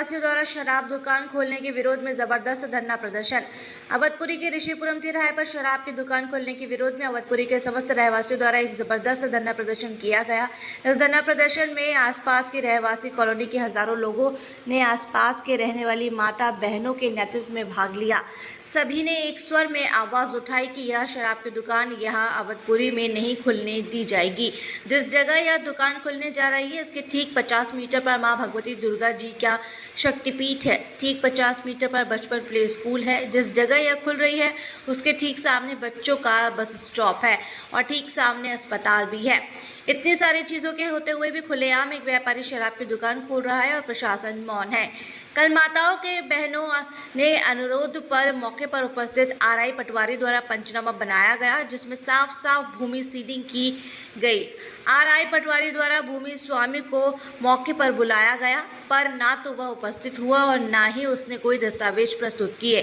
रहवासियों द्वारा शराब दुकान खोलने के विरोध में जबरदस्त धरना प्रदर्शन। अवधपुरी के ऋषिपुरम तिराहे पर शराब की दुकान खोलने के विरोध में अवधपुरी के समस्त रहवासियों द्वारा एक जबरदस्त धरना प्रदर्शन किया गया। इस धरना प्रदर्शन में आसपास की रहवासी कॉलोनी के हजारों लोगों ने आसपास के रहने वाली माता बहनों के नेतृत्व में भाग लिया। सभी ने एक स्वर में आवाज़ उठाई कि यह शराब की दुकान यहाँ अवधपुरी में नहीं खुलने दी जाएगी। जिस जगह यह दुकान खुलने जा रही है इसके ठीक 50 मीटर पर माँ भगवती दुर्गा जी का शक्तिपीठ है। ठीक 50 मीटर पर बचपन प्ले स्कूल है। जिस जगह यह खुल रही है उसके ठीक सामने बच्चों का बस स्टॉप है और ठीक सामने अस्पताल भी है। इतनी सारी चीज़ों के होते हुए भी खुलेआम एक व्यापारी शराब की दुकान खोल रहा है और प्रशासन मौन है। कल माताओं के बहनों ने अनुरोध पर मौके पर उपस्थित आरआई पटवारी द्वारा पंचनामा बनाया गया, जिसमें साफ साफ भूमि सीलिंग की गई। आरआई पटवारी द्वारा भूमि स्वामी को मौके पर बुलाया गया, पर ना तो वह उपस्थित हुआ और ना ही उसने कोई दस्तावेज प्रस्तुत किए।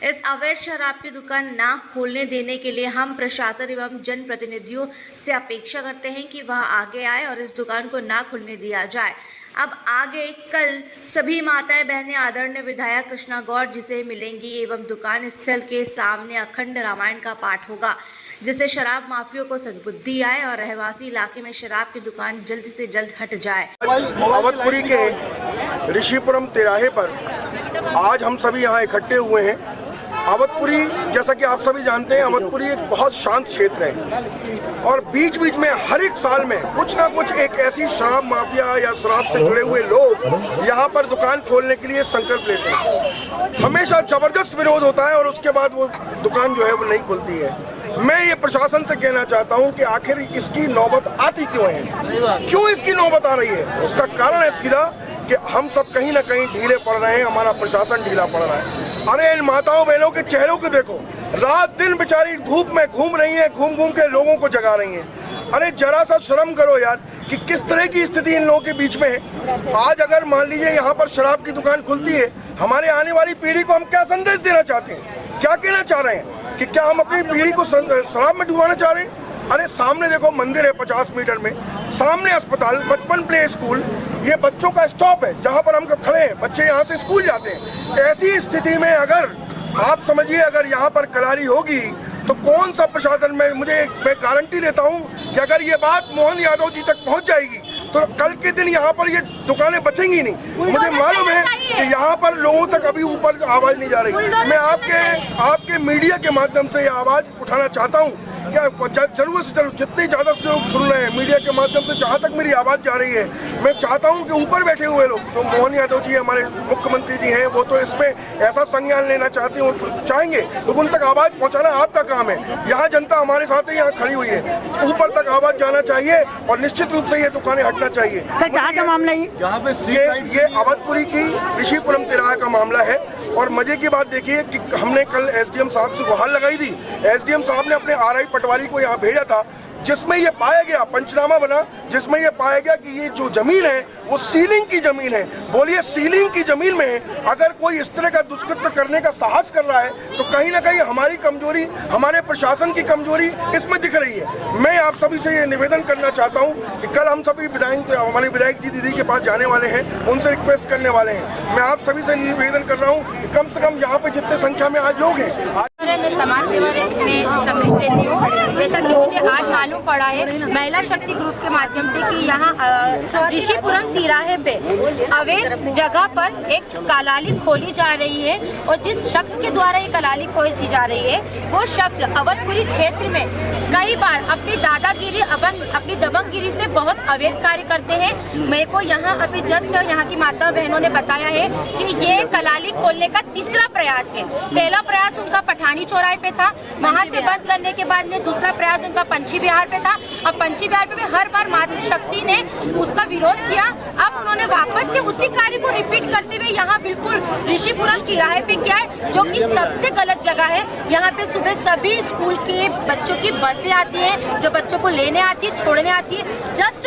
इस अवैध शराब की दुकान ना खोलने देने के लिए हम प्रशासन एवं जनप्रतिनिधियों से अपेक्षा करते हैं कि वह आगे आए और इस दुकान को ना खुलने दिया जाए। अब आगे कल सभी माताएं बहनें आदरणीय विधायक कृष्णा गौड़ जी से मिलेंगी एवं दुकान स्थल के सामने अखंड रामायण का पाठ होगा, जिससे शराब माफियों को सद्बुद्धि आए और रहवासी इलाके में शराब की दुकान जल्द से जल्द हट जाए। अवधपुरी के ऋषिपुरम तिराहे पर आज हम सभी यहाँ इकट्ठे हुए हैं। अवधपुरी, जैसा कि आप सभी जानते हैं, अवधपुरी एक बहुत शांत क्षेत्र है और बीच बीच में हर एक साल में कुछ ना कुछ एक ऐसी शराब माफिया या शराब से जुड़े हुए लोग यहाँ पर दुकान खोलने के लिए संकल्प लेते हैं। हमेशा जबरदस्त विरोध होता है और उसके बाद वो दुकान जो है वो नहीं खुलती है। मैं ये प्रशासन से कहना चाहता हूँ कि आखिर इसकी नौबत आती क्यों है, क्यों इसकी नौबत आ रही है। उसका कारण है सीधा कि हम सब कहीं ना कहीं ढीले पड़ रहे हैं, हमारा प्रशासन ढीला पड़ रहा है। अरे इन माताओं बहनों के चेहरों को देखो, रात दिन बेचारी धूप में घूम रही हैं, घूम घूम के लोगों को जगा रही हैं। अरे जरा सा शर्म करो यार कि किस तरह की स्थिति इन लोगों के बीच में है। आज अगर मान लीजिए यहाँ पर शराब की दुकान खुलती है, हमारे आने वाली पीढ़ी को हम क्या संदेश देना चाहते हैं, क्या कहना चाह रहे हैं कि क्या हम अपनी पीढ़ी को शराब में डुबाना चाह रहे हैं। अरे सामने देखो मंदिर है 50 मीटर में, सामने अस्पताल, बचपन प्ले स्कूल, ये बच्चों का स्टॉप है जहाँ पर हम खड़े हैं, बच्चे यहाँ से स्कूल जाते हैं। ऐसी स्थिति में अगर आप समझिए अगर यहाँ पर करारी होगी तो कौन सा प्रशासन में, मैं गारंटी देता हूँ कि अगर ये बात मोहन यादव जी तक पहुँच जाएगी तो कल के दिन यहाँ पर ये दुकानें बचेंगी नहीं। मुझे मालूम है कि यहाँ पर लोगों तक अभी ऊपर आवाज़ नहीं जा रही। मैं आपके मीडिया के माध्यम से ये आवाज़ उठाना चाहता हूँ, क्या जरूर से जरूर जितने ज़्यादा से लोग सुन रहे हैं मीडिया के माध्यम से, जहाँ तक मेरी आवाज़ जा रही है, मैं चाहता हूँ कि ऊपर बैठे हुए लोग, जो मोहन यादव जी हमारे मुख्यमंत्री जी हैं, वो तो इसमें ऐसा संज्ञान लेना चाहेंगे तो उन तक आवाज़ पहुँचाना आपका काम है। यहाँ जनता हमारे साथ ही यहाँ खड़ी हुई है, ऊपर तक आवाज़ जाना चाहिए और निश्चित रूप से ये दुकानें हटना चाहिए। सर कहाँ का मामला है ये अवधपुरी की ऋषिपुरम तिराहे का मामला है। और मजे की बात देखिए कि हमने कल एसडीएम साहब से गुहार लगाई थी। एसडीएम साहब ने अपने आरआई पटवारी को यहाँ भेजा था, जिसमें ये पाया गया, पंचनामा बना, जिसमें ये पाया गया कि ये जो जमीन है वो सीलिंग की जमीन है। बोलिए सीलिंग की जमीन में अगर कोई इस तरह का दुष्कृत्य करने का साहस कर रहा है तो कहीं ना कहीं हमारी कमजोरी, हमारे प्रशासन की कमजोरी इसमें दिख रही है। मैं आप सभी से ये निवेदन करना चाहता हूँ कि कल हम सभी हमारे विधायक जी दीदी के पास जाने वाले हैं, उनसे रिक्वेस्ट करने वाले हैं। मैं आप सभी से निवेदन कर रहा हूँ कि कम से कम यहाँ पे जितने संख्या में आज लोग हैं, मैं समाज सेवा में सम्मिलित रहती हूँ। जैसा कि मुझे आज मालूम पड़ा है महिला शक्ति ग्रुप के माध्यम से कि यहाँ ऋषिपुरम तिराहे पे अवैध जगह पर एक कलाली खोली जा रही है और जिस शख्स के द्वारा ये कलाली खोली जा रही है वो शख्स अवधपुरी क्षेत्र में कई बार अपनी दादागिरी अपनी दबंगगिरी से बहुत अवैध कार्य करते हैं। मेरे को यहाँ अभी जस्ट यहाँ की माता बहनों ने बताया है कि ये कलाली खोलने का तीसरा प्रयास है। पहला प्रयास उनका पठानी चौराहे पे था, वहाँ से बंद करने के बाद में दूसरा प्रयास उनका पंछी विहार पे था। अब पंछी विहार पे हर बार मातृशक्ति ने उसका विरोध किया। अब उन्होंने वापस से उसी कार्य को रिपीट करते हुए यहाँ बिल्कुल ऋषिपुरम तिराहे पे किया है, जो कि सबसे गलत जगह है। यहाँ पे सुबह सभी स्कूल के बच्चों की बसें आती हैं, जो बच्चों को लेने आती है, छोड़ने आती है। जस्ट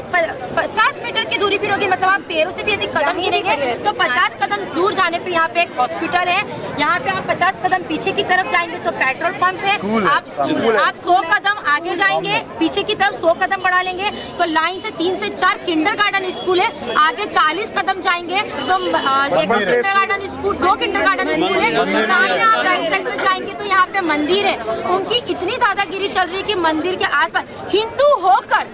50 मीटर की दूरी भी होगी, मतलब आप पैरों से भी यदि कदम गिरेंगे तो 50 कदम दूर जाने पे यहाँ पे एक हॉस्पिटल है। यहाँ पे आप 50 कदम पीछे की तरफ जाएंगे तो पेट्रोल पंप है। आप 100 कदम आगे जाएंगे, पीछे की तरफ 100 कदम बढ़ा लेंगे तो लाइन से 3 से 4 किंडरगार्टन स्कूल है। आगे 40 कदम जाएंगे तो एक किंडरगार्टन स्कूल, 2 किंडरगार्टन स्कूल है। सामने आप राइट साइड में जाएंगे तो यहाँ पे मंदिर है। उनकी इतनी दादागिरी चल रही है कि मंदिर के आसपास हिंदू होकर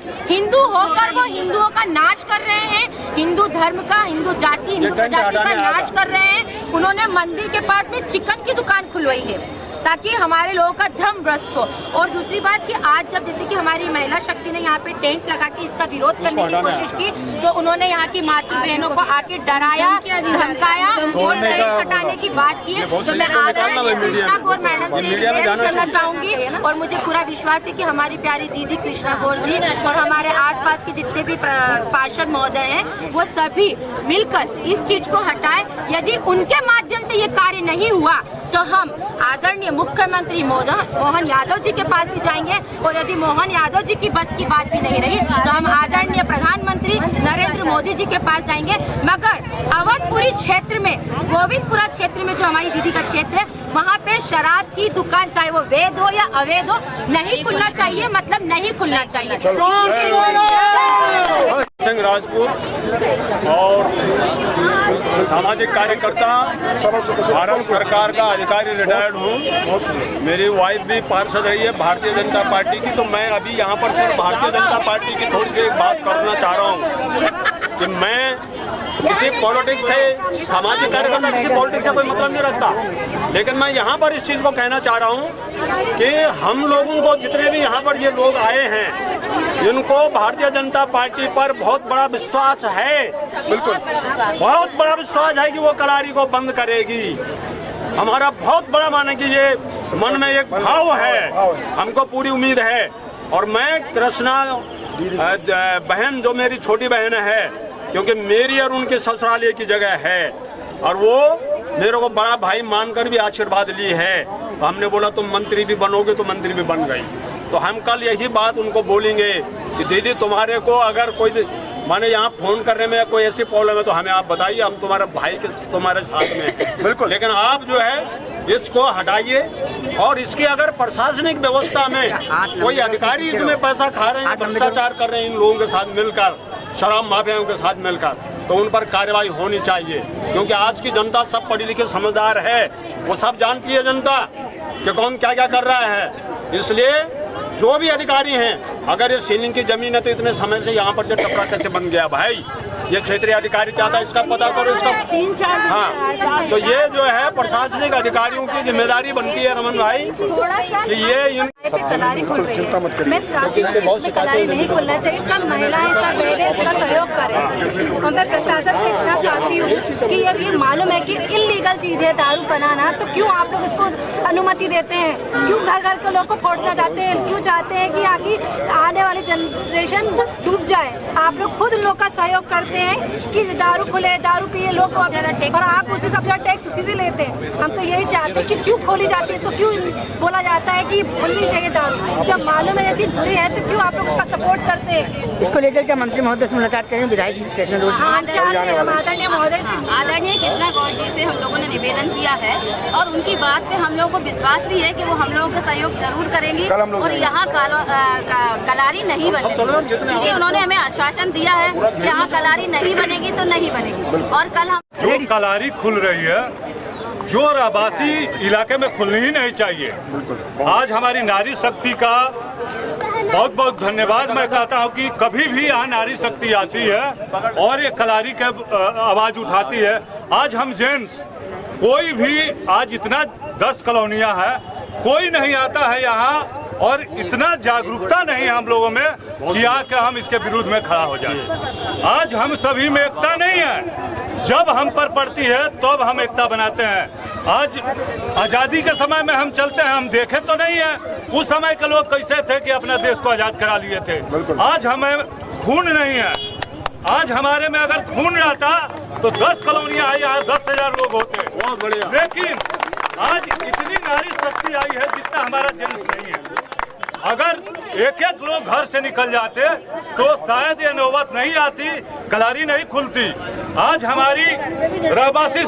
वो हिंदुओं का नाश कर रहे हैं, हिंदू धर्म का, हिंदू जाति, हिंदू प्रजाति का नाश कर रहे हैं। उन्होंने मंदिर के पास में चिकन की दुकान खुलवाई है ताकि हमारे लोगों का धर्म भ्रष्ट हो। और दूसरी बात कि आज जब जैसे कि हमारी महिला शक्ति ने यहाँ पे टेंट लगा के इसका विरोध करने की कोशिश की तो उन्होंने यहाँ की मातृ बहनों को आके डराया, धमकाया और टेंट हटाने की बात की है। तो मैं आदरणीय कृष्णा गौर मैडम से रिक्वेस्ट करना चाहूंगी और मुझे पूरा विश्वास है कि हमारी प्यारी दीदी कृष्णा गौर जी और हमारे आसपास के जितने भी पार्षद महोदय हैं वो सभी मिलकर इस चीज को हटाए। यदि उनके माध्यम से ये कार्य नहीं हुआ तो हम आदरणीय मुख्यमंत्री मोहन यादव जी के पास भी जाएंगे और यदि मोहन यादव जी की बस की बात भी नहीं रही तो हम आदरणीय प्रधानमंत्री नरेंद्र मोदी जी के पास जाएंगे। मगर अवधपुरी क्षेत्र में, गोविंदपुरा क्षेत्र में जो हमारी दीदी का क्षेत्र है, वहाँ पे शराब की दुकान चाहे वो वैध हो या अवैध हो नहीं खुलना चाहिए, मतलब नहीं खुलना चाहिए। सिंह राजपूत और सामाजिक कार्यकर्ता, भारत सरकार का अधिकारी, रिटायर्ड हूँ। मेरी वाइफ भी पार्षद रही है भारतीय जनता पार्टी की। तो मैं अभी यहाँ पर सिर्फ भारतीय जनता पार्टी की थोड़ी सी एक बात करना चाह रहा हूँ कि मैं किसी पॉलिटिक्स से, सामाजिक कार्यकर्ता किसी पॉलिटिक्स से कोई मतलब नहीं रखता, लेकिन मैं यहाँ पर इस चीज़ को कहना चाह रहा हूँ कि हम लोगों को, जितने भी यहाँ पर ये लोग आए हैं, इनको भारतीय जनता पार्टी पर बहुत बड़ा विश्वास है, बिल्कुल बहुत बड़ा विश्वास है कि वो कलारी को बंद करेगी। हमारा बहुत बड़ा माने कि ये मन में एक भाव है, हमको पूरी उम्मीद है। और मैं कृष्णा बहन, जो मेरी छोटी बहन है, क्योंकि मेरी और उनके ससुराल एक ही जगह है और वो मेरे को बड़ा भाई मानकर भी आशीर्वाद ली है, तो हमने बोला तुम मंत्री भी बनोगे, तो मंत्री भी बन गई। तो हम कल यही बात उनको बोलेंगे कि दीदी तुम्हारे को अगर कोई माने यहाँ फोन करने में कोई ऐसी प्रॉब्लम है तो हमें आप बताइए, हम तुम्हारे भाई के तुम्हारे साथ में बिल्कुल। लेकिन आप जो है इसको हटाइए और इसकी अगर प्रशासनिक व्यवस्था में कोई अधिकारी इसमें पैसा खा रहे हैं, भ्रष्टाचार कर रहे हैं इन लोगों के साथ मिलकर, शराब माफियाओं के साथ मिलकर, तो उन पर कार्रवाई होनी चाहिए। क्योंकि आज की जनता सब पढ़ी लिखी समझदार है, वो सब जानती है जनता कि कौन क्या क्या कर रहा है। इसलिए जो भी अधिकारी हैं, अगर ये सीलिंग की जमीन है तो इतने समय से यहाँ पर जो टपरा कैसे बन गया भाई, ये क्षेत्रीय अधिकारी क्या था इसका पता करो, इसका। हाँ, तो ये जो है प्रशासनिक अधिकारियों की जिम्मेदारी बनती है रमन भाई कि ये कलारी खुल रही है। मैं चाहती हूँ इसमें कलारी नहीं खुलना चाहिए, सब महिलाएं, सब बहनें इसका सहयोग करें। और मैं प्रशासन से इतना चाहती हूँ कि यदि ये मालूम है कि इल्लीगल चीज़ है दारू बनाना, तो क्यों आप लोग इसको अनुमति देते हैं? क्यों घर घर के लोग को फोड़ना चाहते हैं? क्यों चाहते हैं कि आगे आने वाली जनरेशन डूब जाए? आप लोग खुद लोग का सहयोग करते हैं कि दारू खुले, दारू पिए लोग, और आप उससे सबसे टैक्स उसी से लेते हैं। हम तो यही चाहते हैं कि क्यों खोली जाती है, इसको क्यों बोला जाता है कि खुलनी चाहिए दारू? जब मालूम है ये चीज बुरी है तो क्यों आप लोग उसका सपोर्ट करते हैं? इसको लेकर क्या मंत्री महोदय से मुलाकात करें, विधायक कृष्णा गौर? हाँ, आदरणीय महोदय, आदरणीय कृष्णा गौर जी से हम लोगों ने निवेदन किया है और उनकी बात पे हम लोगों को विश्वास भी है कि वो हम लोगों का सहयोग जरूर करेंगी और यहाँ कलारी नहीं बनेगी। ये उन्होंने हमें आश्वासन दिया है कि यहाँ कलारी नहीं बनेगी तो नहीं बनेगी। और कल हम जो कलारी खुल रही है, जो आबासी इलाके में खुलनी ही नहीं चाहिए। आज हमारी नारी शक्ति का बहुत बहुत धन्यवाद मैं कहता हूं कि कभी भी यहाँ नारी शक्ति आती है और ये कलारी के आवाज उठाती है। आज हम जेंट्स कोई भी, आज इतना 10 कॉलोनियां है, कोई नहीं आता है यहाँ और इतना जागरूकता नहीं है हम लोगों में कि आके हम इसके विरुद्ध में खड़ा हो जाए। आज हम सभी में एकता नहीं है, जब हम पर पड़ती है तब हम एकता बनाते हैं। आज आज़ादी के समय में हम चलते हैं, हम देखे तो नहीं है उस समय के लोग कैसे थे कि अपना देश को आज़ाद करा लिए थे। आज हमें खून नहीं है, आज हमारे में अगर खून रहता तो 10 कॉलोनियां आई, यहाँ 10,000 लोग होते। बहुत बढ़िया। लेकिन आज इतनी नारी शक्ति आई है जितना हमारा जेंट्स नहीं है। अगर एक एक लोग घर से निकल जाते तो शायद ये नौबत नहीं आती कलारी नहीं खुलती। आज हमारी रहवासी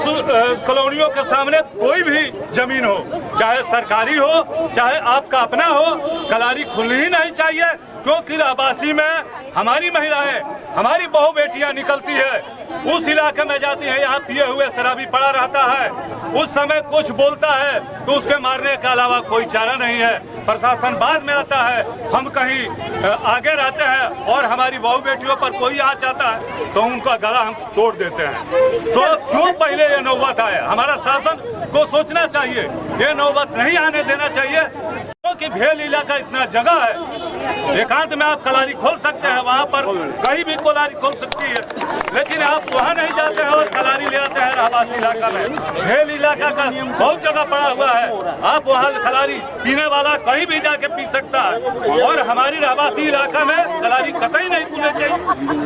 कॉलोनियों के सामने कोई भी जमीन हो, चाहे सरकारी हो चाहे आपका अपना हो, कलारी खुलनी ही नहीं चाहिए, क्योंकि रहवासी में हमारी महिलाएं, हमारी बहू बेटियां निकलती है, उस इलाके में जाती है, यहाँ पिए हुए शराबी पड़ा रहता है, उस समय कुछ बोलता है तो उसके मारने के अलावा कोई चारा नहीं है। प्रशासन बाद में आता है, हम कहीं आगे रहते हैं और हमारी बहू बेटियों पर कोई आ जाता है तो उनका गला हम तोड़ देते हैं। तो क्यों पहले ये नौबत आए? हमारा शासन को सोचना चाहिए, ये नौबत नहीं आने देना चाहिए, क्योंकि भेल इलाका इतना जगह है, एकांत में आप कलारी खोल सकते हैं, वहाँ पर कहीं भी कलारी खोल सकती है, लेकिन आप वहाँ नहीं जाते हैं और कलारी ले आते हैं रहवासी इलाका में। भेल इलाका का बहुत जगह पड़ा हुआ है, आप वहाँ कलारी पीने वाला कहीं भी जाके पी सकता है, और हमारी रहवासी इलाका में कलारी कतई नहीं खुलनी चाहिए।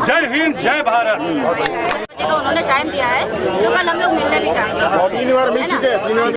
जय हिंद, जय भारत। उन्होंने टाइम दिया है तो कल हम लोग मिलने भी जाएंगे। 3 बार मिल चुके हैं।